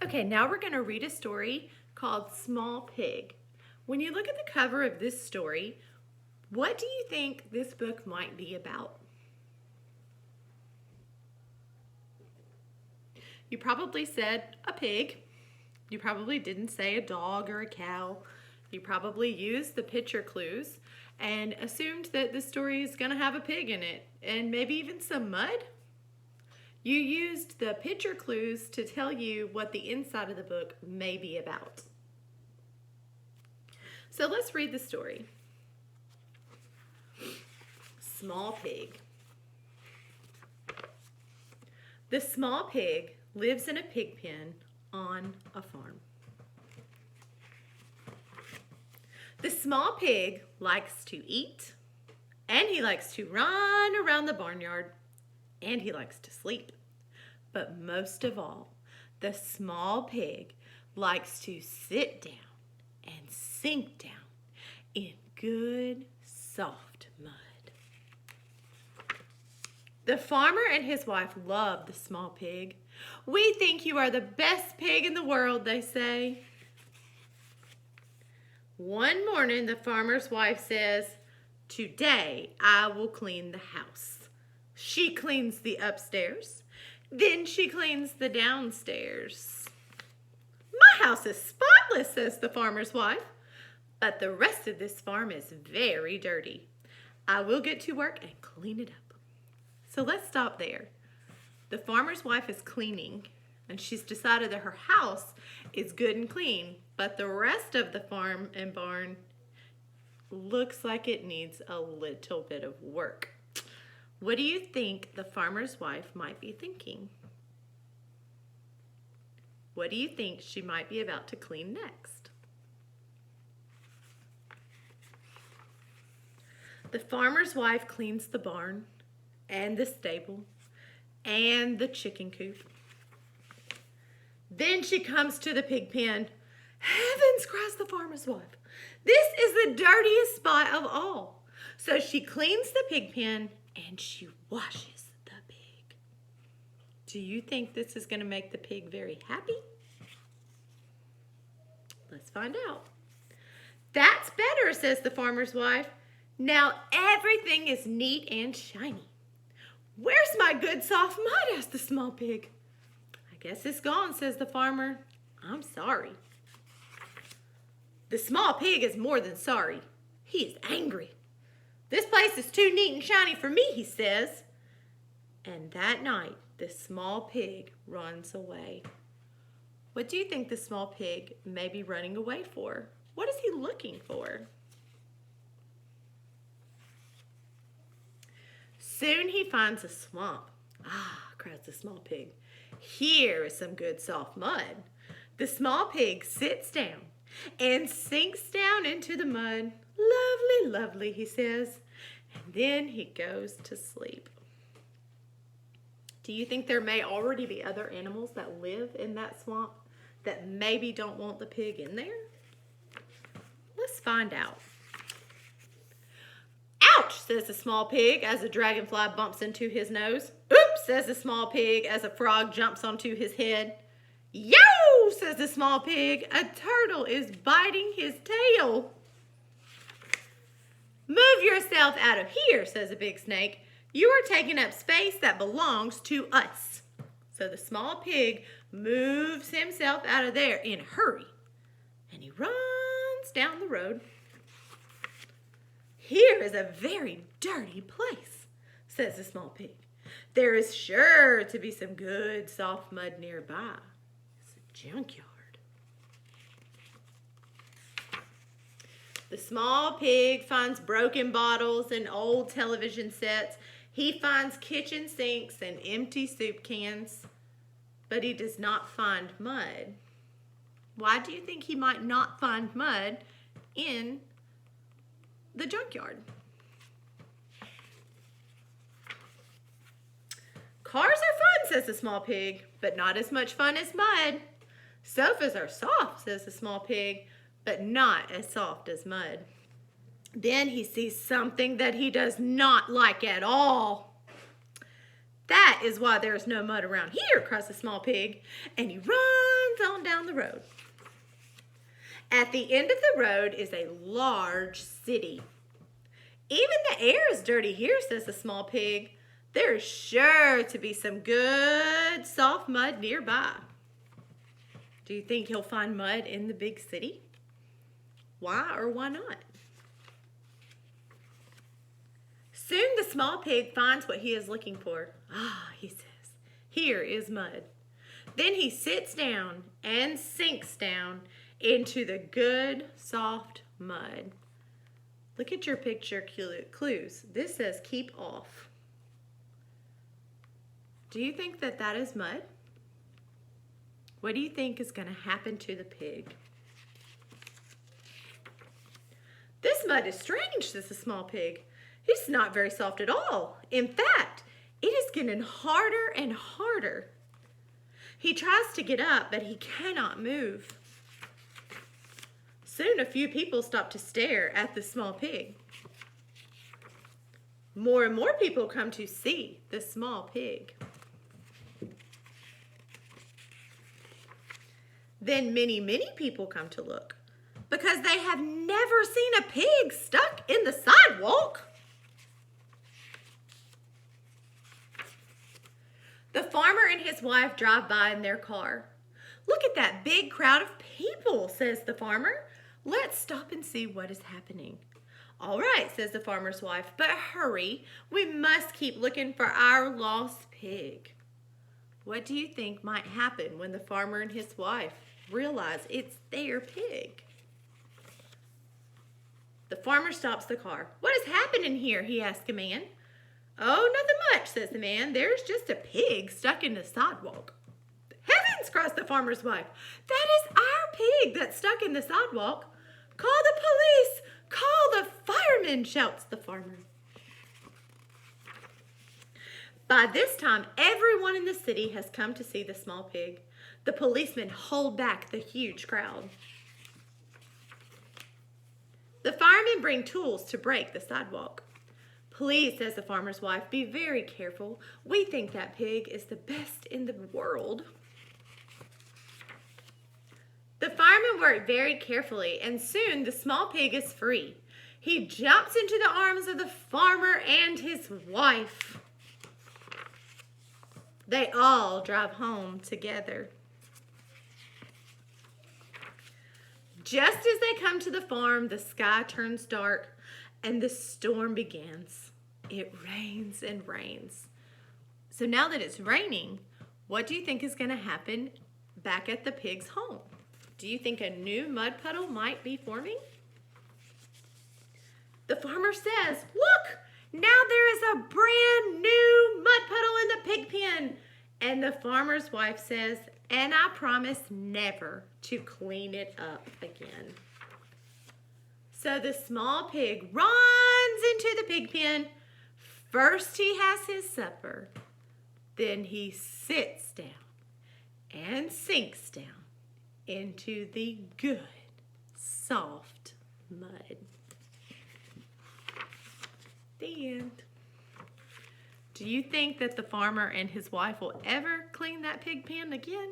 Okay, now we're going to read a story called Small Pig. When you look at the cover of this story, what do you think this book might be about? You probably said a pig. You probably didn't say a dog or a cow. You probably used the picture clues and assumed that the story is going to have a pig in it and maybe even some mud. You used the picture clues to tell you what the inside of the book may be about. So let's read the story. Small Pig. The small pig lives in a pig pen on a farm. The small pig likes to eat, and he likes to run around the barnyard, and he likes to sleep. But most of all, the small pig likes to sit down and sink down in good, soft mud. The farmer and his wife love the small pig. "We think you are the best pig in the world," they say. One morning, the farmer's wife says, "Today I will clean the house." She cleans the upstairs, then she cleans the downstairs. "My house is spotless," says the farmer's wife, "but the rest of this farm is very dirty. I will get to work and clean it up." So let's stop there. The farmer's wife is cleaning, and she's decided that her house is good and clean, but the rest of the farm and barn looks like it needs a little bit of work. What do you think the farmer's wife might be thinking? What do you think she might be about to clean next? The farmer's wife cleans the barn and the stable and the chicken coop. Then she comes to the pig pen. "Heavens," cries the farmer's wife, "this is the dirtiest spot of all." So she cleans the pig pen and she washes the pig. Do you think this is going to make the pig very happy? Let's find out. "That's better," says the farmer's wife. "Now everything is neat and shiny." "Where's my good soft mud?" asked the small pig. "I guess it's gone," says the farmer. "I'm sorry." The small pig is more than sorry. He is angry. "This place is too neat and shiny for me," he says. And that night, the small pig runs away. What do you think the small pig may be running away for? What is he looking for? Soon he finds a swamp. "Ah," cries the small pig, "here is some good soft mud." The small pig sits down and sinks down into the mud. "Lovely, lovely," he says, and then he goes to sleep. Do you think there may already be other animals that live in that swamp that maybe don't want the pig in there? Let's find out. "Ouch," says the small pig as a dragonfly bumps into his nose. "Oops," says the small pig as a frog jumps onto his head. "Yow," says the small pig, "a turtle is biting his tail." "Move yourself out of here," says the big snake. "You are taking up space that belongs to us." So the small pig moves himself out of there in a hurry, and he runs down the road. "Here is a very dirty place," says the small pig. "There is sure to be some good soft mud nearby. It's a junkyard." The small pig finds broken bottles and old television sets. He finds kitchen sinks and empty soup cans, but he does not find mud. Why do you think he might not find mud in the junkyard? "Cars are fun," says the small pig, "but not as much fun as mud." "Sofas are soft," says the small pig, "but not as soft as mud." Then he sees something that he does not like at all. "That is why there is no mud around here," cries the small pig, and he runs runs on down the road. At the end of the road is a large city. Even the air is dirty here, says the small pig. There's sure to be some good soft mud nearby. Do you think he'll find mud in the big city? Why or why not? Soon the small pig finds what he is looking for. Ah, he says, here is mud. Then he sits down and sinks down into the good soft mud. Look at your picture clues. This says keep off. Do you think that that is mud? What do you think is going to happen to the pig? This mud is strange, says the small pig. It's not very soft at all. In fact, it is getting harder and harder. He tries to get up, but he cannot move. Soon a few people stop to stare at the small pig. More and more people come to see the small pig. Then many people come to look because they have never seen a pig stuck in the sidewalk. The farmer and his wife drive by in their car. Look at that big crowd of people, says the farmer. Let's stop and see what is happening. All right, says the farmer's wife, but hurry. We must keep looking for our lost pig. What do you think might happen when the farmer and his wife realize it's their pig? The farmer stops the car. What is happening here? He asks a man. Oh, nothing much, says the man. There's just a pig stuck in the sidewalk. Heavens, cries the farmer's wife. That is our pig that's stuck in the sidewalk. Call the police! Call the firemen, shouts the farmer. By this time, everyone in the city has come to see the small pig. The policemen hold back the huge crowd. The firemen bring tools to break the sidewalk. Please, says the farmer's wife, be very careful. We think that pig is the best in the world. The firemen work very carefully, and soon the small pig is free. He jumps into the arms of the farmer and his wife. They all drive home together. Just as they come to the farm, the sky turns dark and the storm begins. It rains and rains. So now that it's raining, what do you think is going to happen back at the pig's home? Do you think a new mud puddle might be forming? The farmer says, look, now there is a brand new mud puddle in the pig pen. And the farmer's wife says, and I promise never to clean it up again. So the small pig runs into the pig pen. First he has his supper. Then he sits down and sinks down into the good, soft mud. The end. Do you think that the farmer and his wife will ever clean that pig pen again?